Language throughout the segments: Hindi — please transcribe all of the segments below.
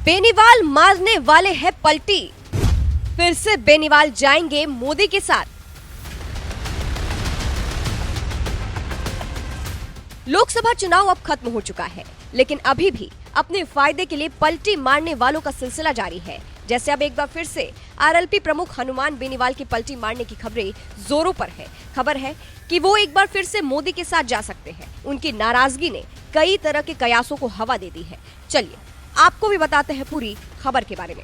बेनीवाल मारने वाले हैं पलटी। फिर से बेनीवाल जाएंगे मोदी के साथ। लोकसभा चुनाव अब खत्म हो चुका है, लेकिन अभी भी अपने फायदे के लिए पलटी मारने वालों का सिलसिला जारी है। जैसे अब एक बार फिर से आरएलपी प्रमुख हनुमान बेनीवाल की पलटी मारने की खबरें जोरों पर है। खबर है कि वो एक बार फिर से मोदी के साथ जा सकते हैं। उनकी नाराजगी ने कई तरह के कयासों को हवा दे दी है। चलिए आपको भी बताते हैं पूरी खबर के बारे में।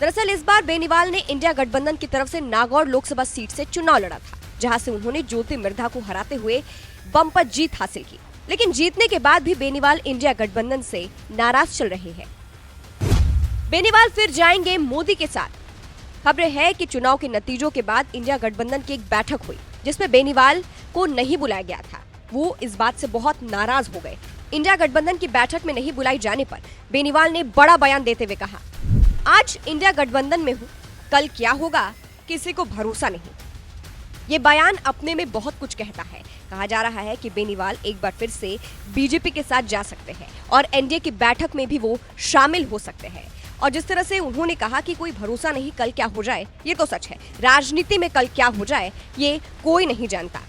दरअसल इस बार बेनीवाल ने इंडिया गठबंधन की तरफ से नागौर लोकसभा सीट से चुनाव लड़ा था, जहां से उन्होंने ज्योति मिर्धा को हराते हुए बम्पर जीत हासिल की। लेकिन जीतने के बाद भी बेनीवाल इंडिया गठबंधन से नाराज चल रहे हैं। बेनीवाल फिर जाएंगे मोदी के साथ। खबर है कि चुनाव के नतीजों के बाद इंडिया गठबंधन की एक बैठक हुई, जिसमें बेनीवाल को नहीं बुलाया गया था। वो इस बात से बहुत नाराज हो गए। इंडिया गठबंधन की बैठक में नहीं बुलाई जाने पर बेनीवाल ने बड़ा बयान देते हुए कहा, आज इंडिया गठबंधन में हूँ, कल क्या होगा किसी को भरोसा नहीं। ये बयान अपने में बहुत कुछ कहता है। कहा जा रहा है कि बेनीवाल एक बार फिर से बीजेपी के साथ जा सकते हैं और एनडीए की बैठक में भी वो शामिल हो सकते हैं। और जिस तरह से उन्होंने कहा कि कोई भरोसा नहीं कल क्या हो जाए, ये तो सच है। राजनीति में कल क्या हो जाए ये कोई नहीं जानता।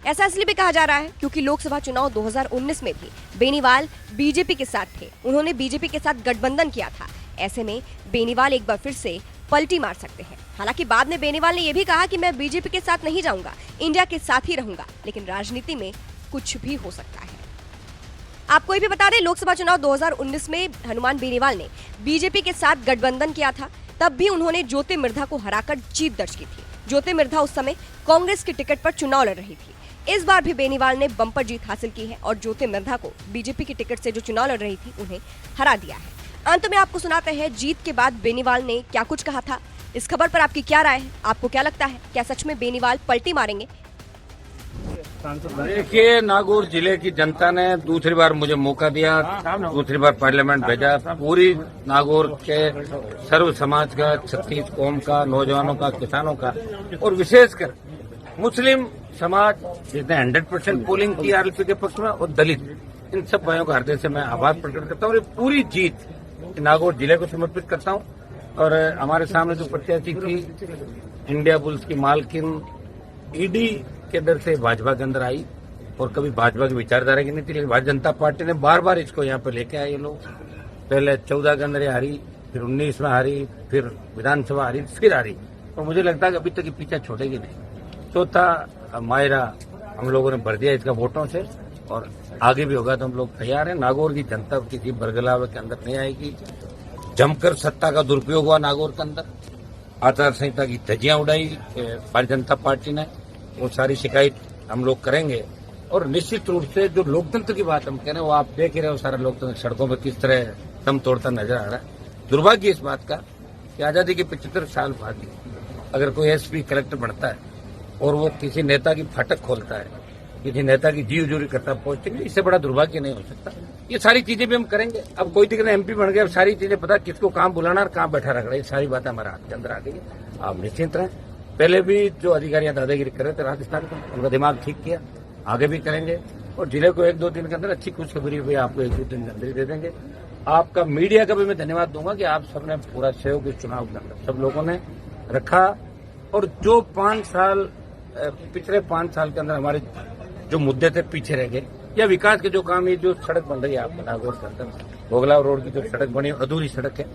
ऐसा इसलिए भी कहा जा रहा है क्योंकि लोकसभा चुनाव 2019 में भी बेनीवाल बीजेपी के साथ थे। उन्होंने बीजेपी के साथ गठबंधन किया था। ऐसे में बेनीवाल एक बार फिर से पलटी मार सकते हैं। हालांकि बाद में बेनीवाल ने यह भी कहा कि मैं बीजेपी के साथ नहीं जाऊंगा, इंडिया के साथ ही रहूंगा। लेकिन राजनीति में कुछ भी हो सकता है। आपको ये भी बता दें, लोकसभा चुनाव 2019 में हनुमान बेनीवाल ने बीजेपी के साथ गठबंधन किया था। तब भी उन्होंने ज्योति मिर्धा को हराकर जीत दर्ज की थी। ज्योति मिर्धा उस समय कांग्रेस की टिकट पर चुनाव लड़ रही थी। इस बार भी बेनीवाल ने बम्पर जीत हासिल की है और ज्योति मिर्धा को बीजेपी की टिकट से जो चुनाव लड़ रही थी उन्हें हरा दिया है। अंत में आपको सुनाते हैं जीत के बाद बेनीवाल ने क्या कुछ कहा था। इस खबर पर आपकी क्या राय है? आपको क्या लगता है, क्या सच में बेनीवाल पलटी मारेंगे? देखिए, नागौर जिले की जनता ने दूसरी बार मुझे मौका दिया, दूसरी बार पार्लियामेंट भेजा। पूरी नागौर के सर्व समाज का, 36 कौम का, नौजवानों का, किसानों का और विशेषकर मुस्लिम समाज जिसने 100% पोलिंग की आरएलपी के पक्ष में और दलित, इन सब भाइयों का हृदय से मैं आभार प्रकट करता हूँ। और ये पूरी जीत नागौर जिले को समर्पित करता हूँ। और हमारे सामने जो प्रत्याशी थी इंडिया बुल्स की मालकिन, ईडी के डर से भाजपा के अंदर आई और कभी भाजपा की विचारधारा की नहीं थी। लेकिन भारतीय जनता पार्टी ने बार बार इसको यहाँ पे लेके आए। ये लोग पहले 14 के अंदर हारी, फिर 19 में हारी, फिर विधानसभा हारी, फिर हारी। और मुझे लगता है कि अभी तक ये पीछा छोड़ेगी नहीं। चौथा मायरा हम लोगों ने भर दिया इसका वोटों से और आगे भी होगा तो हम लोग तैयार हैं। नागौर की जनता किसी बरगलावे के अंदर नहीं आएगी। जमकर सत्ता का दुरुपयोग हुआ नागौर के अंदर, आचार संहिता की धज्जियां उड़ाई भारतीय जनता पार्टी ने। वो सारी शिकायत हम लोग करेंगे और निश्चित रूप से जो लोकतंत्र की बात हम कह रहे हैं वो आप देख ही रहे हो। सारा लोकतंत्र सड़कों पर किस तरह दम तोड़ता नजर आ रहा है। दुर्भाग्य इस बात का कि आजादी के 75 साल बाद अगर कोई एसपी कलेक्टर बनता है और वो किसी नेता की फाटक खोलता है, किसी नेता की जीव जोरी करता पहुंचते, इससे बड़ा दुर्भाग्य नहीं हो सकता। ये सारी चीजें भी हम करेंगे। अब कोई दिक्कत एमपी बन गया, अब सारी चीजें पता किसको कहाँ बुलाना और कहाँ बैठा रखना, ये सारी बातें हमारे हाथ के अंदर आ गई है। आप निश्चिंत रहें। पहले भी जो अधिकारी दादागिरी कर रहे थे राजस्थान में, उनका दिमाग ठीक किया, आगे भी करेंगे। और जिले को 1-2 दिन के अंदर अच्छी खुशखबरी हुई आपको 1-2 दिन के अंदर दे देंगे। आपका मीडिया का भी मैं धन्यवाद दूंगा कि आप सबने पूरा सहयोग इस चुनाव के अंदर सब लोगों ने रखा। और जो 5 साल पिछले 5 साल के अंदर हमारे जो मुद्दे थे पीछे रह गए, या विकास के जो काम, ये जो सड़क बन रही है आपका नागौर के अंदर, भोगला रोड की जो सड़क बनी अधूरी सड़क है,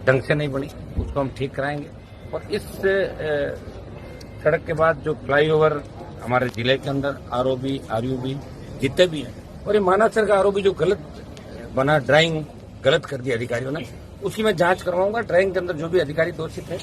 ढंग से नहीं बनी, उसको हम ठीक कराएंगे। और इस सड़क के बाद जो फ्लाईओवर हमारे जिले के अंदर आरओबी, आरयूबी जितने भी हैं, और ये मानासर का आरओबी जो गलत बना, ड्राइंग गलत कर दी अधिकारियों ने, उसकी मैं जांच करवाऊंगा। ड्राइंग के अंदर जो भी अधिकारी दोषी थे